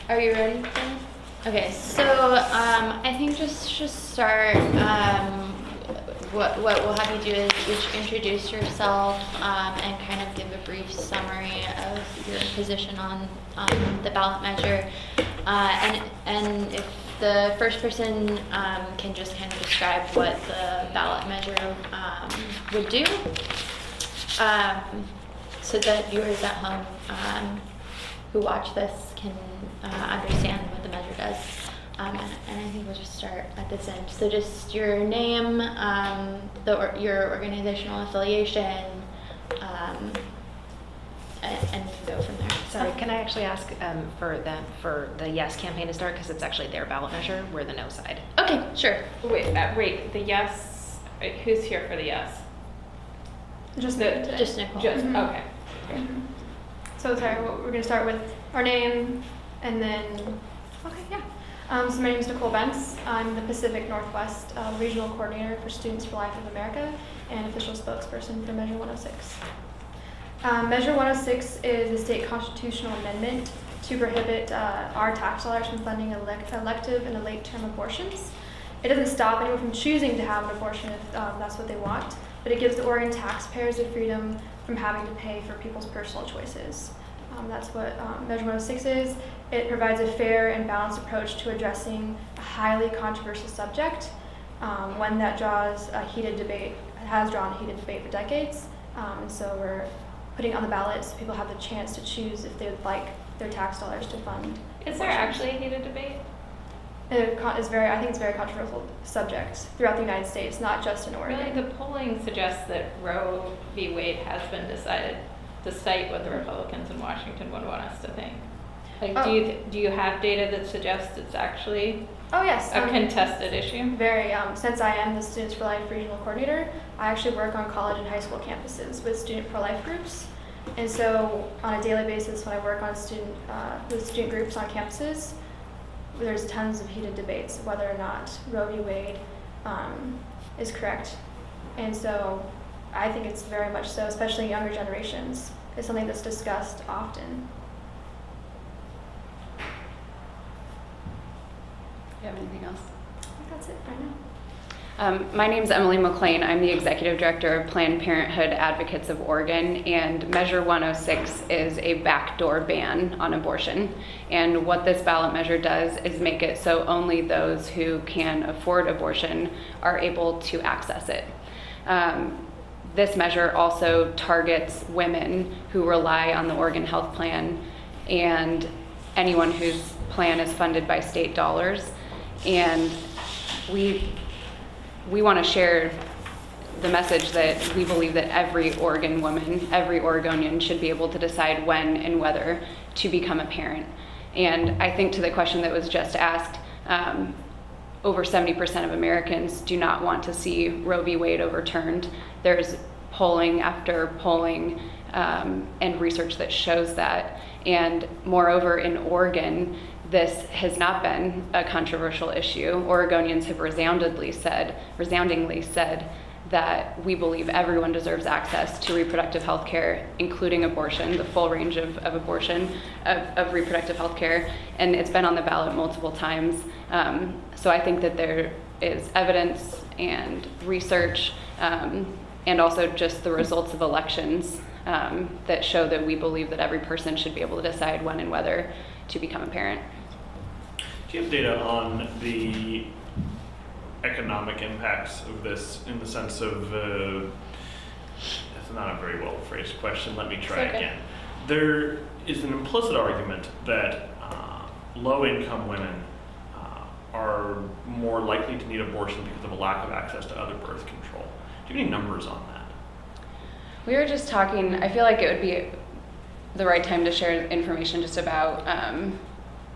Are you ready, Ben? Okay, so I think just start. What we'll have you do is each introduce yourself and kind of give a brief summary of your position on the ballot measure, and if the first person can just kind of describe what the ballot measure would do, so that viewers at home who watch this can understand what the measure does. And I think we'll just start at this end. So just your name, your organizational affiliation, and go from there. Sorry, can I actually ask for the yes campaign to start, because it's actually their ballot measure, we're the no side. Okay, sure. Wait, the yes, who's here for the yes? Just me today. Just Nicole. Okay. So sorry, we're gonna start with our name, and then, okay, yeah. So my name is Nicole Bentz. I'm the Pacific Northwest Regional Coordinator for Students for Life of America and official spokesperson for Measure 106. Measure 106 is a state constitutional amendment to prohibit our tax dollars from funding elective and late-term abortions. It doesn't stop anyone from choosing to have an abortion if that's what they want, but it gives the Oregon taxpayers the freedom from having to pay for people's personal choices. That's what Measure 106 is. It provides a fair and balanced approach to addressing a highly controversial subject, one that has drawn a heated debate for decades. And so we're putting it on the ballot so people have the chance to choose if they would like their tax dollars to fund. Is there actually a heated debate? I think it's a very controversial subject throughout the United States, not just in Oregon. Really, the polling suggests that Roe v. Wade has been decided, despite what the Republicans in Washington would want us to think. Like, do you have data that suggests it's actually Oh yes, a contested issue? Very. Since I am the Students for Life Regional Coordinator, I actually work on college and high school campuses with student pro-life groups. And so on a daily basis, when I work on with student groups on campuses, there's tons of heated debates whether or not Roe v. Wade is correct. And so I think it's very much so, especially younger generations. It's something that's discussed often. Do you have anything else? I think that's it right now. My name is Emily McLean. I'm the Executive Director of Planned Parenthood Advocates of Oregon, and Measure 106 is a backdoor ban on abortion. And what this ballot measure does is make it so only those who can afford abortion are able to access it. This measure also targets women who rely on the Oregon Health Plan and anyone whose plan is funded by state dollars. And we want to share the message that we believe that every Oregon woman, every Oregonian should be able to decide when and whether to become a parent. And I think to the question that was just asked, over 70% of Americans do not want to see Roe v. Wade overturned. There's polling after polling and research that shows that. And moreover, in Oregon, this has not been a controversial issue. Oregonians have resoundingly said that we believe everyone deserves access to reproductive health care, including abortion, the full range of abortion, of reproductive health care, and it's been on the ballot multiple times. So I think that there is evidence and research and also just the results of elections that show that we believe that every person should be able to decide when and whether to become a parent. Do you have data on the economic impacts of this in the sense of, it's not a very well phrased question, let me try again. There is an implicit argument that low-income women are more likely to need abortion because of a lack of access to other birth control. Do you have any numbers on that? We were just talking, I feel like it would be the right time to share information just about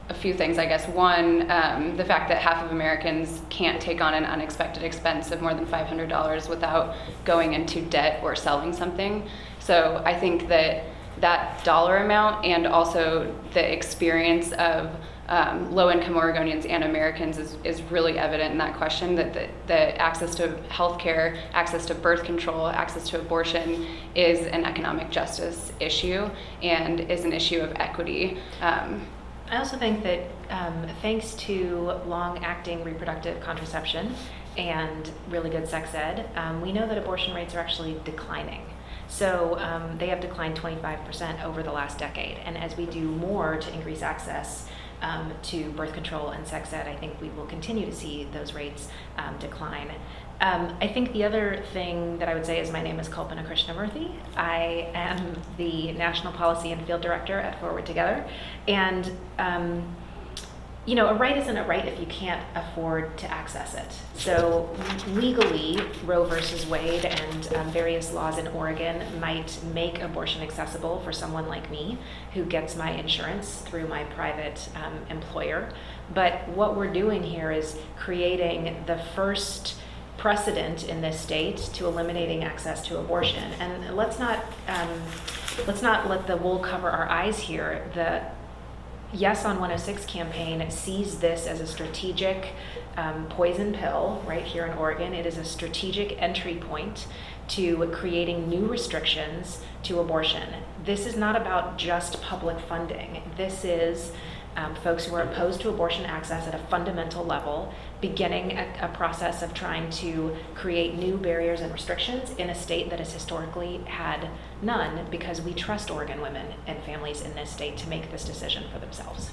a few things, I guess. One, the fact that half of Americans can't take on an unexpected expense of more than $500 without going into debt or selling something. So I think that that dollar amount and also the experience of low-income Oregonians and Americans is really evident in that question, that the access to healthcare, access to birth control, access to abortion is an economic justice issue and is an issue of equity. I also think that thanks to long-acting reproductive contraception and really good sex ed, we know that abortion rates are actually declining. So they have declined 25% over the last decade. And as we do more to increase access to birth control and sex ed, I think we will continue to see those rates decline. I think the other thing that I would say is my name is Kalpana Krishnamurthy. I am the National Policy and Field Director at Forward Together. And, you know, a right isn't a right if you can't afford to access it. So legally, Roe versus Wade and various laws in Oregon might make abortion accessible for someone like me who gets my insurance through my private employer. But what we're doing here is creating the first precedent in this state to eliminating access to abortion. And let's not let the wool cover our eyes here. The Yes on 106 campaign sees this as a strategic poison pill right here in Oregon. It is a strategic entry point to creating new restrictions to abortion. This is not about just public funding. This is folks who are opposed to abortion access at a fundamental level, beginning a process of trying to create new barriers and restrictions in a state that has historically had none, because we trust Oregon women and families in this state to make this decision for themselves.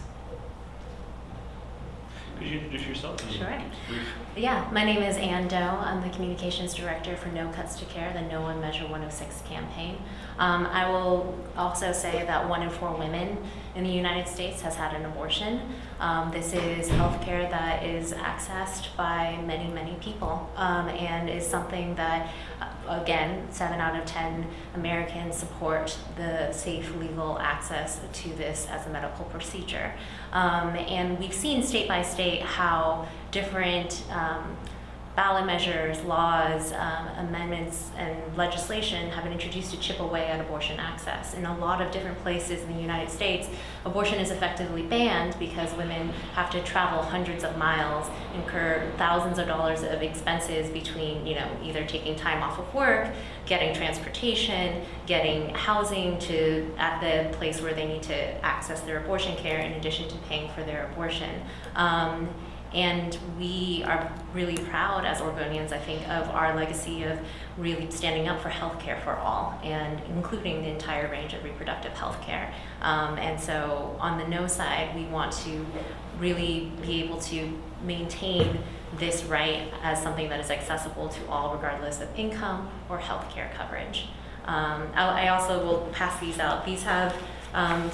Could you introduce yourself? Sure. Brief. Yeah, my name is Ann Doe. I'm the Communications Director for No Cuts to Care, the No One Measure 106 campaign. I will also say that 1 in 4 women in the United States has had an abortion. This is healthcare that is accessed by many, many people, and is something that, again, 7 out of 10 Americans support the safe, legal access to this as a medical procedure. And we've seen state by state how different ballot measures, laws, amendments, and legislation have been introduced to chip away at abortion access. In a lot of different places in the United States, abortion is effectively banned because women have to travel hundreds of miles, incur thousands of dollars of expenses between, either taking time off of work, getting transportation, getting housing at the place where they need to access their abortion care, in addition to paying for their abortion. And we are really proud as Oregonians, I think, of our legacy of really standing up for healthcare for all, and including the entire range of reproductive healthcare. And so on the no side, we want to really be able to maintain this right as something that is accessible to all, regardless of income or healthcare coverage. I also will pass these out. These have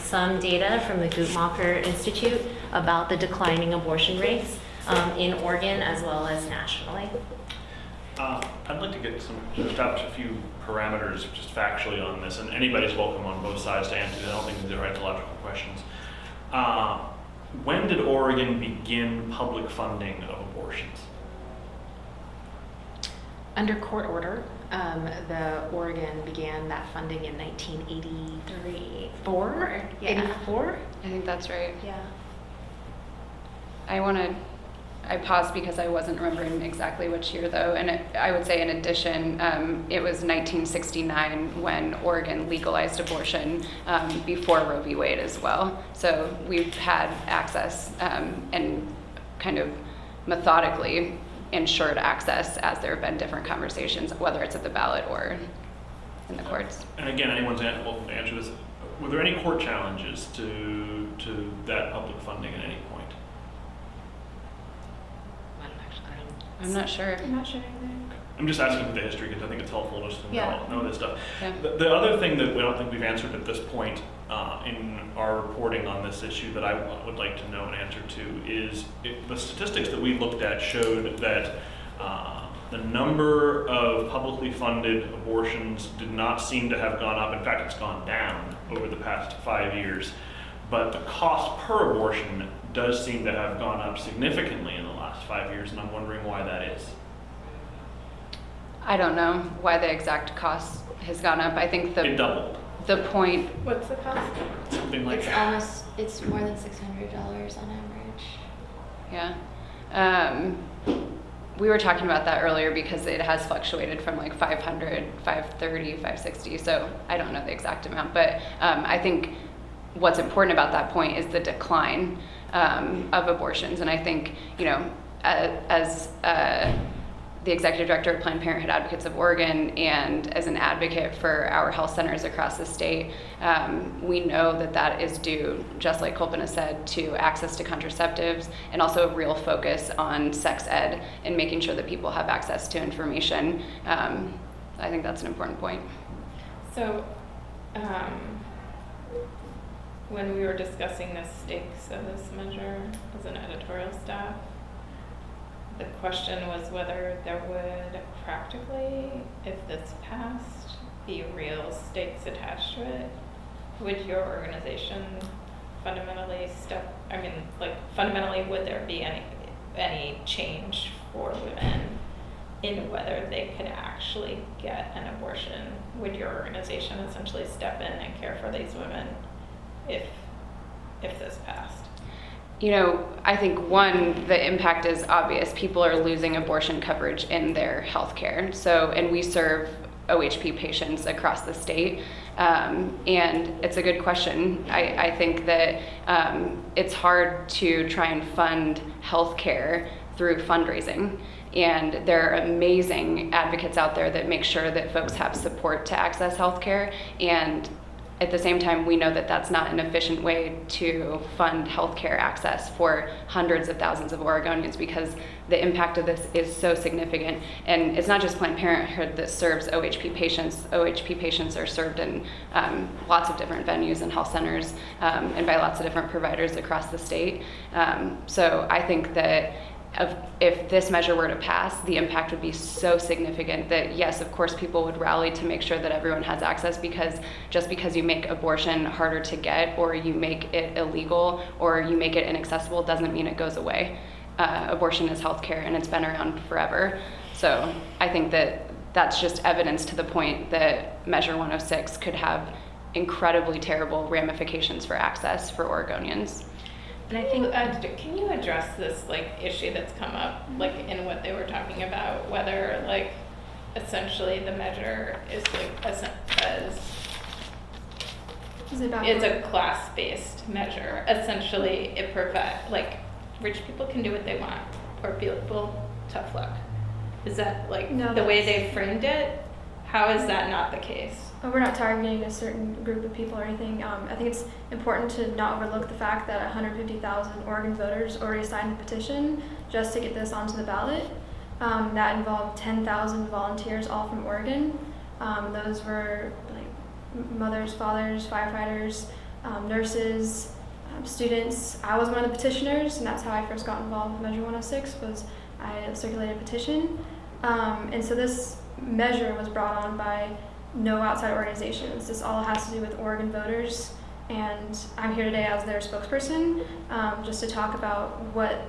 some data from the Guttmacher Institute about the declining abortion rates in Oregon as well as nationally. I'd like to establish a few parameters just factually on this, and anybody's welcome on both sides to answer. I don't think these are ideological questions. When did Oregon begin public funding of abortions? Under court order, the Oregon began that funding in 1983. 84? I think that's right. Yeah. I paused because I wasn't remembering exactly which year though, and I would say in addition, it was 1969 when Oregon legalized abortion, before Roe v. Wade as well. So we've had access and kind of methodically ensured access as there have been different conversations, whether it's at the ballot or in the courts. And again, anyone's welcome to answer this. Were there any court challenges to that public funding at any point? I'm not sure. I'm not sure either. I'm just asking for the history because I think it's helpful just to know this stuff. Yeah. The other thing that we don't think we've answered at this point in our reporting on this issue that I would like to know an answer to is the statistics that we looked at showed that the number of publicly funded abortions did not seem to have gone up. In fact, it's gone down over the past 5 years. But the cost per abortion does seem to have gone up significantly in the last 5 years, and I'm wondering why that is. I don't know why the exact cost has gone up. I think It doubled, the point, What's the cost? something like It's that. it's more than $600 on average. yeah. We were talking about that earlier because it has fluctuated from like 500, 530, 560. So I don't know the exact amount, but I think what's important about that point is the decline of abortions. And I think, as the executive director of Planned Parenthood Advocates of Oregon and as an advocate for our health centers across the state, we know that is due, just like Kolpina said, to access to contraceptives and also a real focus on sex ed and making sure that people have access to information. I think that's an important point. So, when we were discussing the stakes of this measure as an editorial staff, the question was whether there would practically, if this passed, be real stakes attached to it. Would your organization fundamentally fundamentally would there be any change for women in whether they could actually get an abortion? Would your organization essentially step in and care for these women if this passed? I think the impact is obvious. People are losing abortion coverage in their healthcare. And we serve OHP patients across the state. And it's a good question. I think that it's hard to try and fund healthcare through fundraising. And there are amazing advocates out there that make sure that folks have support to access healthcare. And at the same time, we know that that's not an efficient way to fund healthcare access for hundreds of thousands of Oregonians, because the impact of this is so significant. And it's not just Planned Parenthood that serves OHP patients. OHP patients are served in lots of different venues and health centers and by lots of different providers across the state. So I think that if this measure were to pass, the impact would be so significant that, yes, of course, people would rally to make sure that everyone has access, because just because you make abortion harder to get or you make it illegal or you make it inaccessible doesn't mean it goes away. Abortion is healthcare and it's been around forever. So I think that that's just evidence to the point that Measure 106 could have incredibly terrible ramifications for access for Oregonians. And I think, can you address this issue that's come up, in what they were talking about, whether essentially the measure is it's a class-based measure. Essentially, it provides rich people can do what they want, poor people, tough luck. Is that No, the way they framed it? How is that not the case? We're not targeting a certain group of people or anything. I think it's important to not overlook the fact that 150,000 Oregon voters already signed the petition just to get this onto the ballot. That involved 10,000 volunteers, all from Oregon. Those were mothers, fathers, firefighters, nurses, students. I was one of the petitioners, and that's how I first got involved with Measure 106. Was I circulated a petition, and so this measure was brought on by no outside organizations. This all has to do with Oregon voters, and I'm here today as their spokesperson, just to talk about what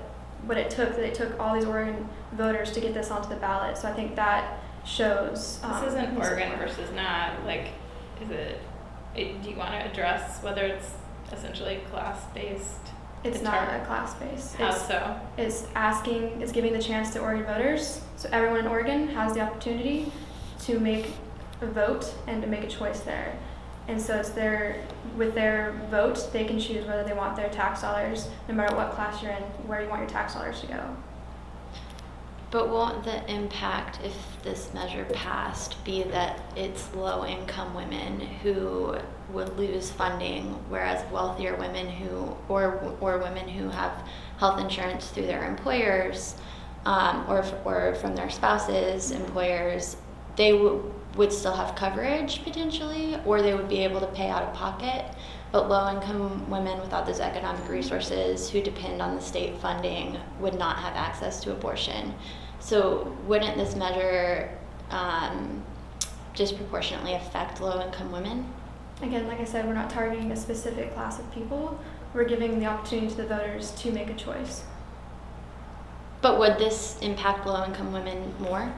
it took. That it took all these Oregon voters to get this onto the ballot. So I think that shows. This isn't Oregon versus not. Is it? Do you want to address whether it's essentially class-based? It's not a class-based. How so? It's giving the chance to Oregon voters, so everyone in Oregon has the opportunity to make a vote and to make a choice there. And so with their vote, they can choose whether they want their tax dollars, no matter what class you're in, where you want your tax dollars to go. But won't the impact, if this measure passed, be that it's low-income women who would lose funding, whereas wealthier women or women who have health insurance through their employers, or from their spouses' employers, they would still have coverage potentially, or they would be able to pay out of pocket. But low-income women without those economic resources who depend on the state funding would not have access to abortion. So wouldn't this measure disproportionately affect low-income women? Again, like I said, we're not targeting a specific class of people. We're giving the opportunity to the voters to make a choice. But would this impact low-income women more?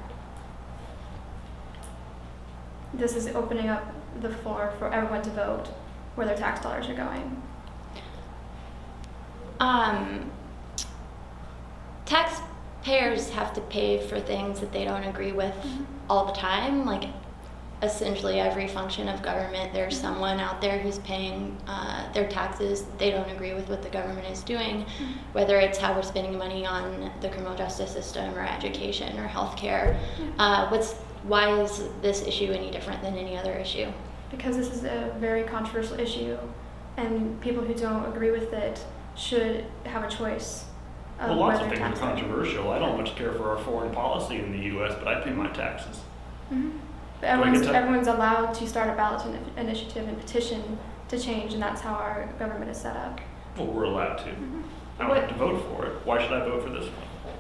This is opening up the floor for everyone to vote where their tax dollars are going. Taxpayers have to pay for things that they don't agree with all the time. essentially every function of government, there's someone out there who's paying their taxes. They don't agree with what the government is doing, whether it's how we're spending money on the criminal justice system or education or healthcare. Why is this issue any different than any other issue? Because this is a very controversial issue, and people who don't agree with it should have a choice of Well, lots where of their things are taxes controversial. I don't much care for our foreign policy in the U.S., but I pay my taxes. But Do I get to- everyone's allowed to start a ballot initiative and petition to change, and that's how our government is set up. Well, we're allowed to. I don't have to vote for it. Why should I vote for this one?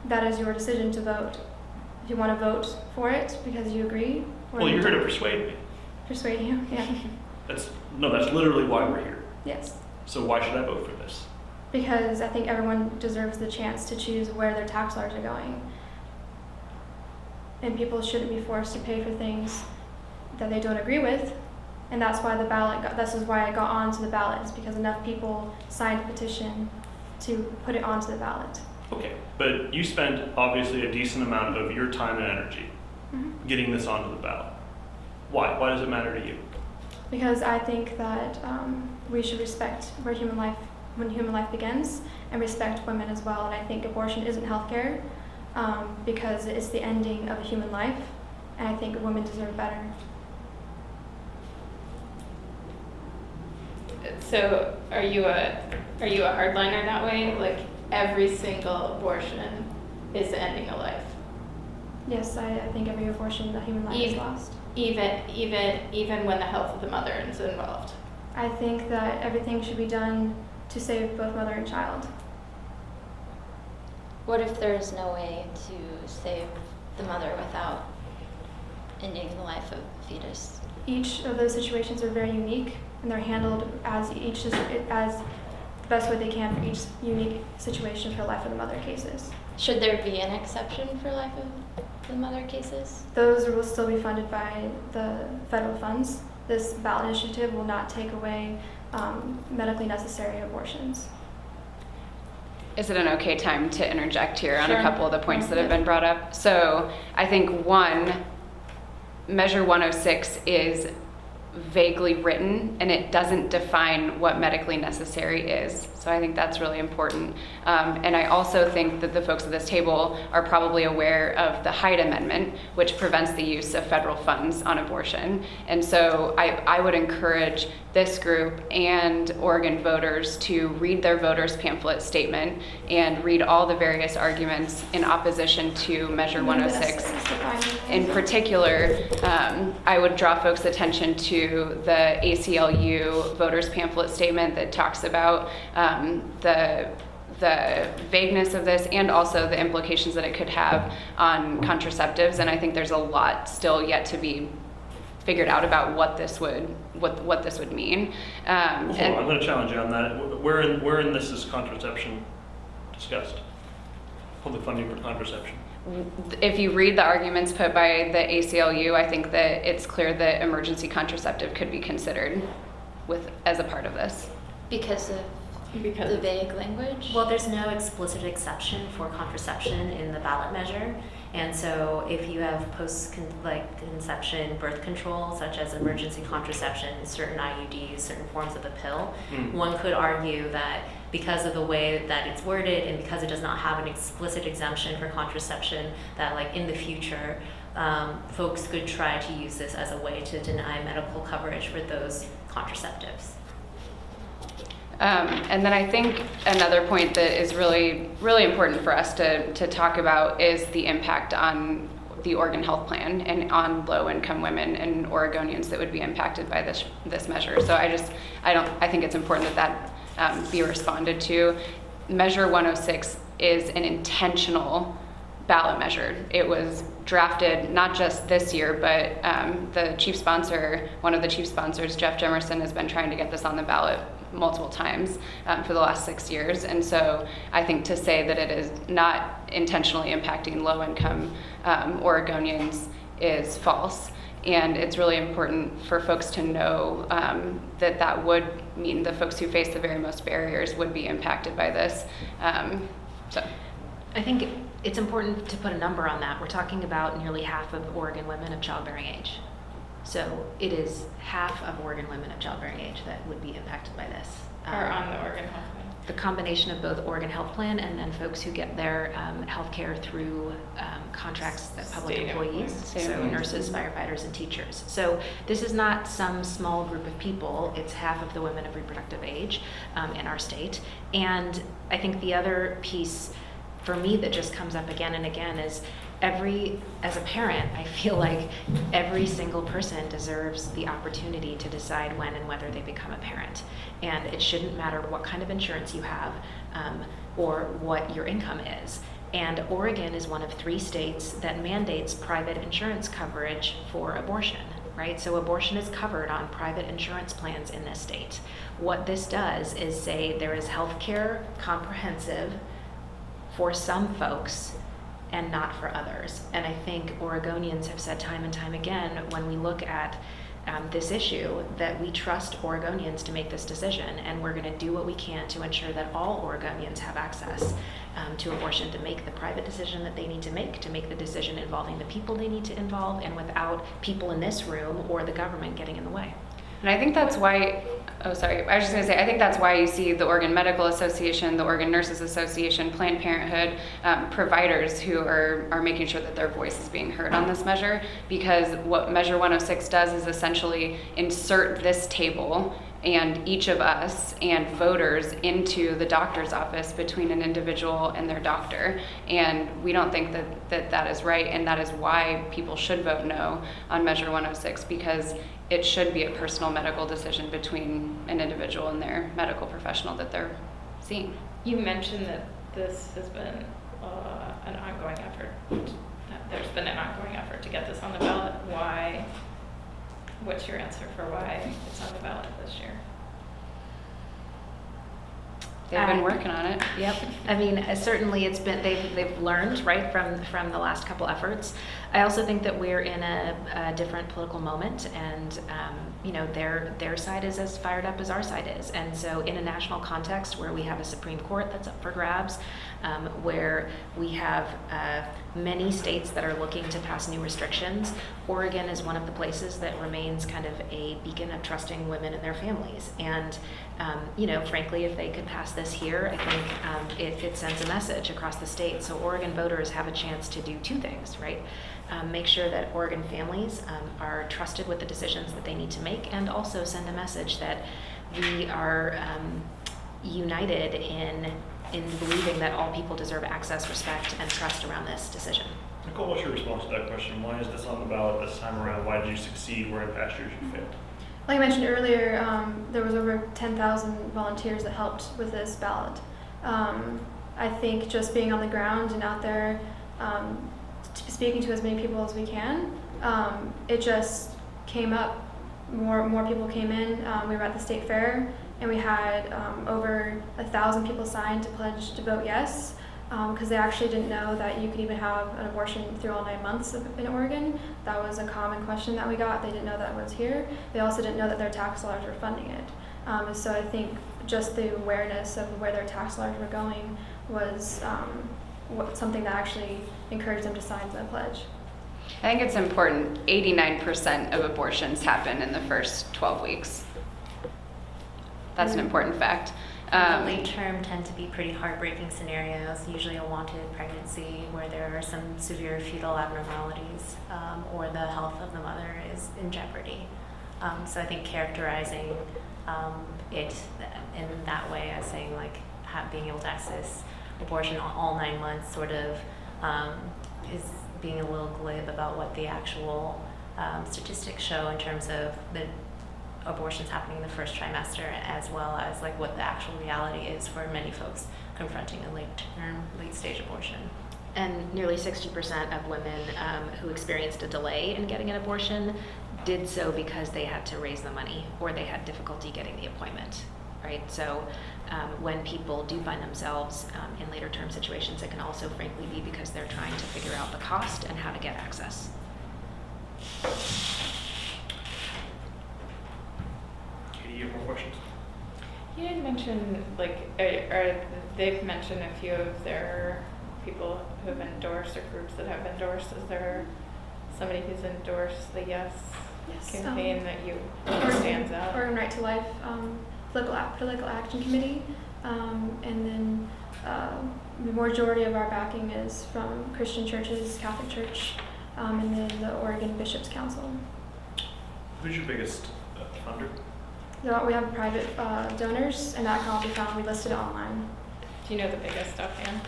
That is your decision to vote. If you want to vote for it because you agree, or Well, you you're here to don't. persuade me. Persuade you, yeah. That's literally why we're here. Yes. So why should I vote for this? Because I think everyone deserves the chance to choose where their tax dollars are going. And people shouldn't be forced to pay for things that they don't agree with. And that's why this is why I got onto the ballot, is because enough people signed a petition to put it onto the ballot. Okay, but you spent obviously a decent amount of your time and energy getting this onto the ballot. Why? Why does it matter to you? Because I think that we should respect when human life begins, and respect women as well. And I think abortion isn't healthcare, because it's the ending of a human life, and I think women deserve better. So are you a hardliner that way? Like every single abortion is ending a life, Yes, I think every abortion, a human life is lost. even when the health of the mother is involved. I think that everything should be done to save both mother and child. What if there's no way to save the mother without ending the life of the fetus? Each of those situations are very unique, and they're handled as the best way they can for each unique situation for life of the mother cases. Should there be an exception for life of the mother cases? Those will still be funded by the federal funds. This ballot initiative will not take away medically necessary abortions. Is it an okay time to interject here on a Sure. couple of the points that have been brought up? So I think Measure 106 is vaguely written, and it doesn't define what medically necessary is. So I think that's really important. And I also think that the folks at this table are probably aware of the Hyde Amendment, which prevents the use of federal funds on abortion. And so I would encourage this group and Oregon voters to read their voters' pamphlet statement and read all the various arguments in opposition to Measure 106. In particular, I would draw folks' attention to the ACLU voters pamphlet statement that talks about the vagueness of this and also the implications that it could have on contraceptives. And I think there's a lot still yet to be figured out about what this would mean. Hold on, I'm going to challenge you on that. Where in this is contraception discussed? Public funding for contraception. If you read the arguments put by the ACLU, I think that it's clear that emergency contraceptive could be considered as a part of this. Because of the vague language? Well, there's no explicit exception for contraception in the ballot measure. And so if you have post-conception birth control, such as emergency contraception, certain IUDs, certain forms of the pill, one could argue that because of the way that it's worded and because it does not have an explicit exemption for contraception, that like in the future, folks could try to use this as a way to deny medical coverage for those contraceptives. And then I think another point that is really, really important for us to talk about is the impact on the Oregon Health Plan and on low-income women and Oregonians that would be impacted by this measure. So I think it's important that be responded to. Measure 106 is an intentional ballot measure. It was drafted not just this year, but one of the chief sponsors, Jeff Jemerson, has been trying to get this on the ballot multiple times for the last 6 years. And so I think to say that it is not intentionally impacting low-income Oregonians is false. And it's really important for folks to know that would mean the folks who face the very most barriers would be impacted by this. I think it's important to put a number on that. We're talking about nearly half of Oregon women of childbearing age. So it is half of Oregon women of childbearing age that would be impacted by this. Or on the Oregon Health Plan. The combination of both Oregon Health Plan and then folks who get their health care through contracts that public State employees, employees. State so employees. nurses, firefighters, and teachers. So this is not some small group of people. It's half of the women of reproductive age in our state. And I think the other piece for me that just comes up again and again is as a parent, I feel like every single person deserves the opportunity to decide when and whether they become a parent. And it shouldn't matter what kind of insurance you have or what your income is. And Oregon is one of 3 states that mandates private insurance coverage for abortion, right? So abortion is covered on private insurance plans in this state. What this does is say there is health care comprehensive for some folks and not for others. And I think Oregonians have said time and time again, when we look at this issue, that we trust Oregonians to make this decision, and we're gonna do what we can to ensure that all Oregonians have access to abortion, to make the private decision that they need to make the decision involving the people they need to involve, and without people in this room or the government getting in the way. And I think that's why, I was just gonna say, I think that's why you see the Oregon Medical Association, the Oregon Nurses Association, Planned Parenthood, providers who are making sure that their voice is being heard on this measure, because what Measure 106 does is essentially insert this table and each of us and voters into the doctor's office between an individual and their doctor. And we don't think that is right, and that is why people should vote no on Measure 106, because it should be a personal medical decision between an individual and their medical professional that they're seeing. You mentioned that this has been an ongoing effort. That there's been an ongoing effort to get this on the ballot. Why? What's your answer for why it's on the ballot this year? They've been working on it. Yep. I mean, certainly it's been, they've learned, right, from the last couple efforts. I also think that we're in a different political moment, and you know, their side is as fired up as our side is. And so in a national context where we have a Supreme Court that's up for grabs, where we have many states that are looking to pass new restrictions, Oregon is one of the places that remains kind of a beacon of trusting women and their families. And you know, frankly, if they could pass this here, I think it sends a message across the state. So Oregon voters have a chance to do 2 things, right? Make sure that Oregon families are trusted with the decisions that they need to make, and also send a message that we are united in believing that all people deserve access, respect, and trust around this decision. Nicole, what's your response to that question? Why is this on the ballot this time around? Why did you succeed where in past years you failed? Like I mentioned earlier, there was over 10,000 volunteers that helped with this ballot. I think just being on the ground and out there speaking to as many people as we can, it just came up. More people came in. We were at the state fair, and we had over 1,000 people signed to pledge to vote yes, because they actually didn't know that you could even have an abortion through all 9 months in Oregon. That was a common question that we got. They didn't know that was here. They also didn't know that their tax dollars were funding it. So I think just the awareness of where their tax dollars were going was something that actually encouraged them to sign the pledge. I think it's important, 89% of abortions happen in the first 12 weeks. That's an important fact. The late term tend to be pretty heartbreaking scenarios, usually a wanted pregnancy where there are some severe fetal abnormalities or the health of the mother is in jeopardy. So I think characterizing it in that way as saying like being able to access abortion all 9 months sort of is being a little glib about what the actual statistics show in terms of the abortions happening in the first trimester, as well as like what the actual reality is for many folks confronting a late stage abortion. And nearly 60% of women who experienced a delay in getting an abortion did so because they had to raise the money or they had difficulty getting the appointment, right? So when people do find themselves in later term situations, it can also frankly be because they're trying to figure out the cost and how to get access. Katie, you have more questions? You did mention, like, or they've mentioned a few of people who have endorsed or groups that have endorsed? Is there somebody who's endorsed the Yes Yes. campaign that you stands out? Oregon Right to Life, Political Action Committee, and then the majority of our backing is from Christian churches, Catholic Church, and then the Oregon Bishops Council. Who's your biggest funder? So we have private donors, and that can all be found. We listed it online. Do you know the biggest offhand?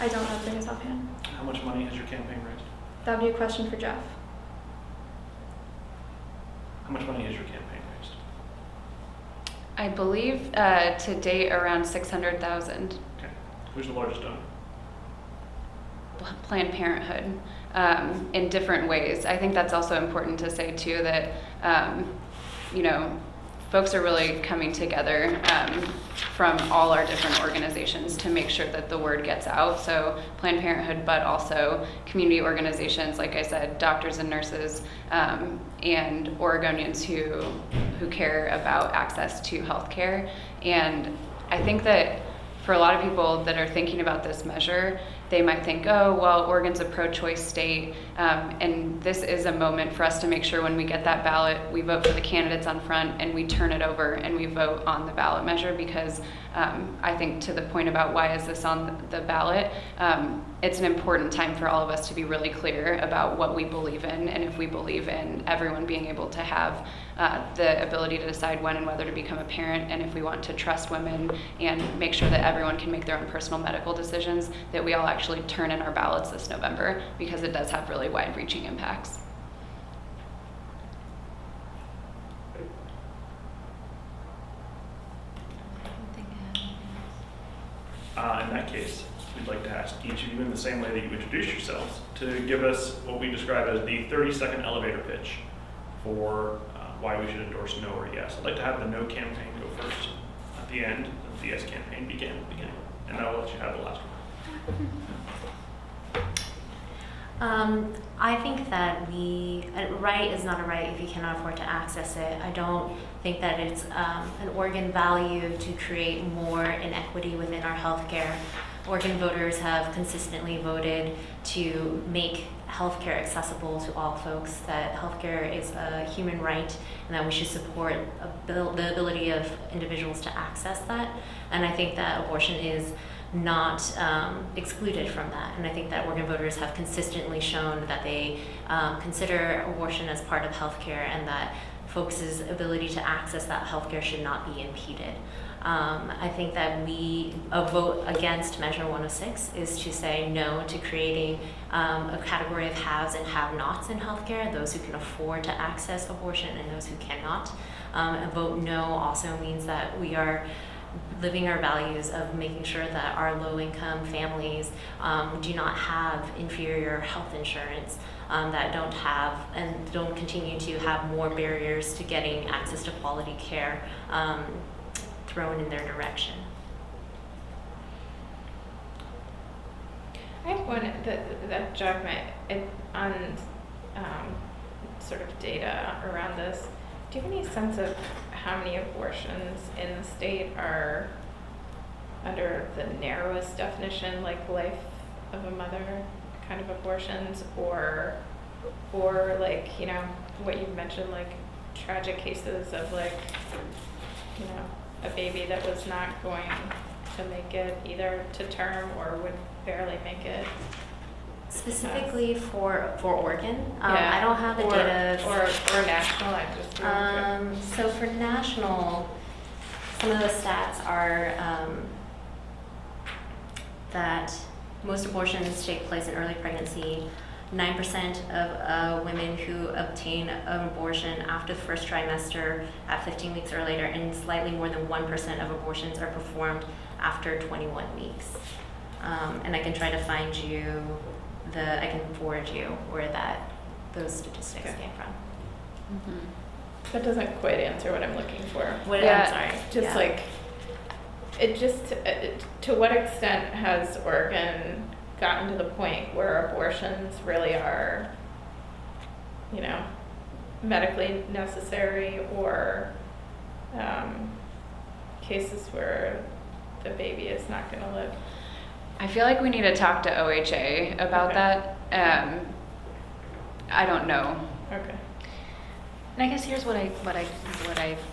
I don't have the biggest offhand. How much money has your campaign raised? That would be a question for Jeff. How much money has your campaign raised? I believe to date around 600,000. Okay. Who's the largest donor? Planned Parenthood in different ways. I think that's also important to say too that you know, folks are really coming together from all our different organizations to make sure that the word gets out. So Planned Parenthood, but also community organizations, like I said, doctors and nurses, and Oregonians who care about access to healthcare. And I think that for a lot of people that are thinking about this measure, they might think, oh, well, Oregon's a pro-choice state, and this is a moment for us to make sure when we get that ballot, we vote for the candidates on front and we turn it over and we vote on the ballot measure, because I think to the point about why is this on the ballot, it's an important time for all of us to be really clear about what we believe in, and if we believe in everyone being able to have the ability to decide when and whether to become a parent, and if we want to trust women and make sure that everyone can make their own personal medical decisions, that we all actually turn in our ballots this November, because it does have really wide-reaching impacts. In that case, we'd like to ask each of you, in the same way that you introduce yourselves, to give us what we describe as the 30-second elevator pitch for why we should endorse no or yes. I'd like to have the no campaign go first. At the end, the yes campaign beginning. And I will let you have the last one. I think that a right is not a right if you cannot afford to access it. I don't think that it's an Oregon value to create more inequity within our healthcare. Oregon voters have consistently voted to make healthcare accessible to all folks, that healthcare is a human right, and that we should support the ability of individuals to access that. And I think that abortion is not excluded from that. And I think that Oregon voters have consistently shown that they consider abortion as part of healthcare, and that folks' ability to access that healthcare should not be impeded. I think that a vote against Measure 106 is to say no to creating a category of haves and have-nots in healthcare, those who can afford to access abortion and those who cannot. A vote no also means that we are living our values of making sure that our low-income families do not have inferior health insurance, that don't have and don't continue to have more barriers to getting access to quality care thrown in their direction. I have one that jogged my on sort of data around this. Do you have any sense of how many abortions in the state are under the narrowest definition, like life of a mother kind of abortions, or like, you know, what you mentioned, like tragic cases of, like, you know, a baby that was not going to make it either to term or would barely make it? Specifically for Oregon, Yeah. I don't have the or, data. Or national, I just So for national, some of the stats are that most abortions take place in early pregnancy. 9% of women who obtain an abortion after the first trimester at 15 weeks or later, and slightly more than 1% of abortions are performed after 21 weeks. And I can try to find you I can forward you where those statistics Okay. came from. Mm-hmm. that doesn't quite answer what I'm looking for. What, Yeah. I'm sorry. Just Yeah. like, it just, to what extent has Oregon gotten to the point where abortions really are, you know, medically necessary, or cases where the baby is not going to live? I feel like we need to talk to OHA about Okay. that. I don't know. Okay. And I guess here's what I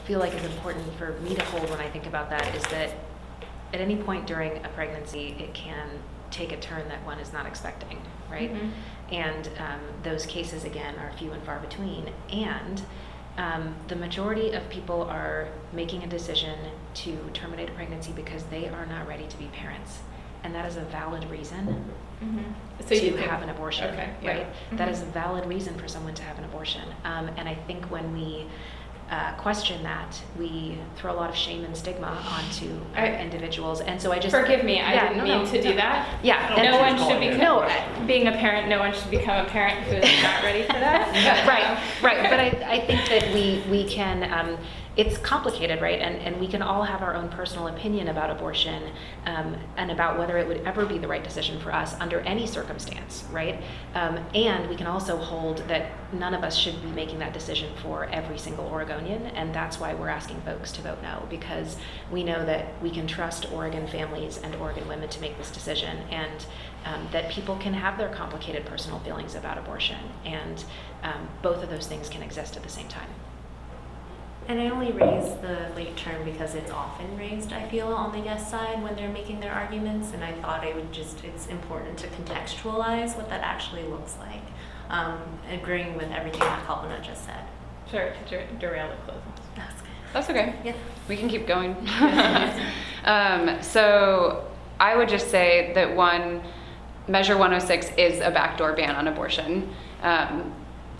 feel like is important for me to hold when I think about that is that at any point during a pregnancy, it can take a turn that one is not expecting, right? Mhm. And those cases, again, are few and far between. And the majority of people are making a decision to terminate a pregnancy because they are not ready to be parents. And that is a valid reason Mhm. So to you think- have an abortion, Okay, yeah. right? That Mhm. is a valid reason for someone to have an abortion. And I think when we question that, we throw a lot of shame and stigma onto individuals. And so I just Forgive me, I Yeah, didn't no, mean no, to do no. that. Yeah, No, and- No one she's should calling be, it. No, being a parent, no one should become a parent who is not ready for that. right. But I think that we can, it's complicated, right? And we can all have our own personal opinion about abortion and about whether it would ever be the right decision for us under any circumstance, right? And we can also hold that none of us should be making that decision for every single Oregonian, and that's why we're asking folks to vote no, because we know that we can trust Oregon families and Oregon women to make this decision, and that people can have their complicated personal feelings about abortion, and both of those things can exist at the same time. And I only raise the late term because it's often raised, I feel, on the yes side when they're making their arguments, and I thought it's important to contextualize what that actually looks like. Agreeing with everything that Kalpana just said. Sorry to derail the closing. That's good. That's okay. Yeah. We can keep going. So I would just say that Measure 106 is a backdoor ban on abortion.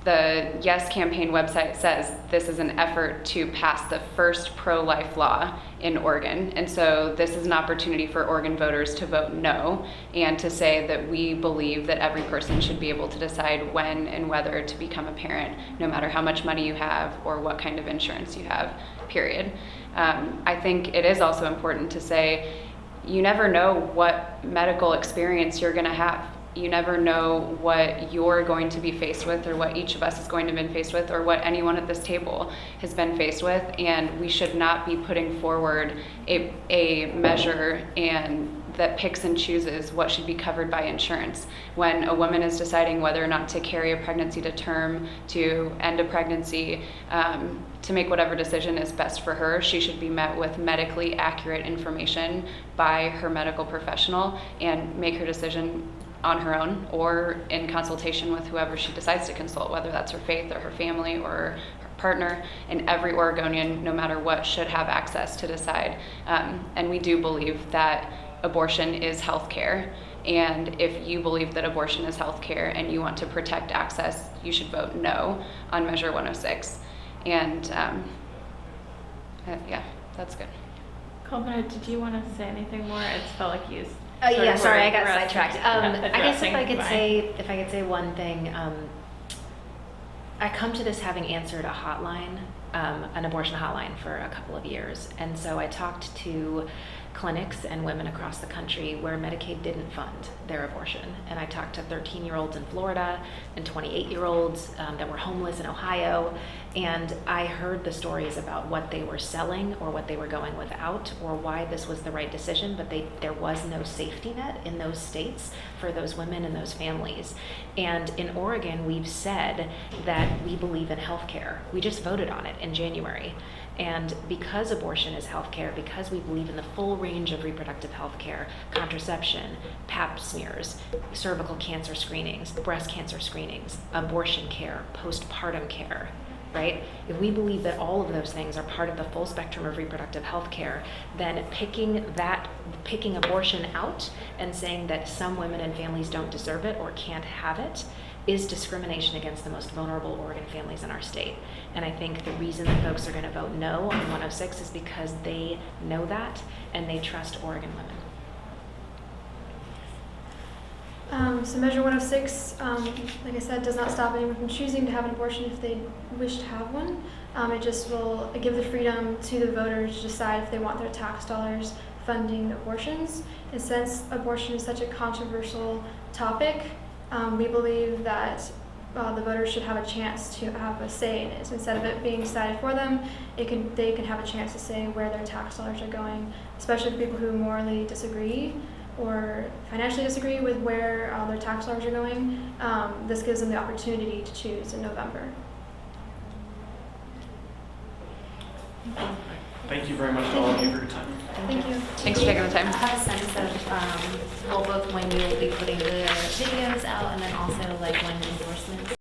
The Yes Campaign website says this is an effort to pass the first pro-life law in Oregon. And so this is an opportunity for Oregon voters to vote no and to say that we believe that every person should be able to decide when and whether to become a parent, no matter how much money you have or what kind of insurance you have, period. I think it is also important to say you never know what medical experience you're going to have. You never know what you're going to be faced with, or what each of us is going to have been faced with, or what anyone at this table has been faced with, and we should not be putting forward a measure that picks and chooses what should be covered by insurance. When a woman is deciding whether or not to carry a pregnancy to term, to end a pregnancy, to make whatever decision is best for her, she should be met with medically accurate information by her medical professional and make her decision on her own or in consultation with whoever she decides to consult, whether that's her faith or her family or her partner. And every Oregonian, no matter what, should have access to decide. And we do believe that abortion is health care. And if you believe that abortion is health care and you want to protect access, you should vote no on Measure 106. And yeah, that's good. Kalpana, did you want to say anything more? It felt like you. Yeah, sorry, I got addressing- sidetracked. I guess if I could addressing say one thing, I come to this having answered a hotline, an abortion hotline for a couple of years, and so I talked to clinics and women across the country where Medicaid didn't fund their abortion, and I talked to 13-year-olds in Florida and 28-year-olds that were homeless in Ohio, and I heard the stories about what they were selling or what they were going without or why this was the right decision, but there was no safety net in those states for those women and those families. And in Oregon, we've said that we believe in healthcare. We just voted on it in January. And because abortion is healthcare, because we believe in the full range of reproductive healthcare, contraception, pap smears, cervical cancer screenings, breast cancer screenings, abortion care, postpartum care, right? If we believe that all of those things are part of the full spectrum of reproductive health care, then picking abortion out and saying that some women and families don't deserve it or can't have it is discrimination against the most vulnerable Oregon families in our state. And I think the reason that folks are going to vote no on 106 is because they know that and they trust Oregon women. So Measure 106, like I said, does not stop anyone from choosing to have an abortion if they wish to have one. It just will give the freedom to the voters to decide if they want their tax dollars funding abortions. And since abortion is such a controversial topic, we believe that the voters should have a chance to have a say in it. So instead of it being decided for them, they can have a chance to say where their tax dollars are going, especially for people who morally disagree or financially disagree with where their tax dollars are going, this gives them the opportunity to choose in November. Thank you very much to all of you for your time. Thank you. Thanks for taking the time. I have a sense of, well, both when you'll be putting the videos out and then also like when endorsements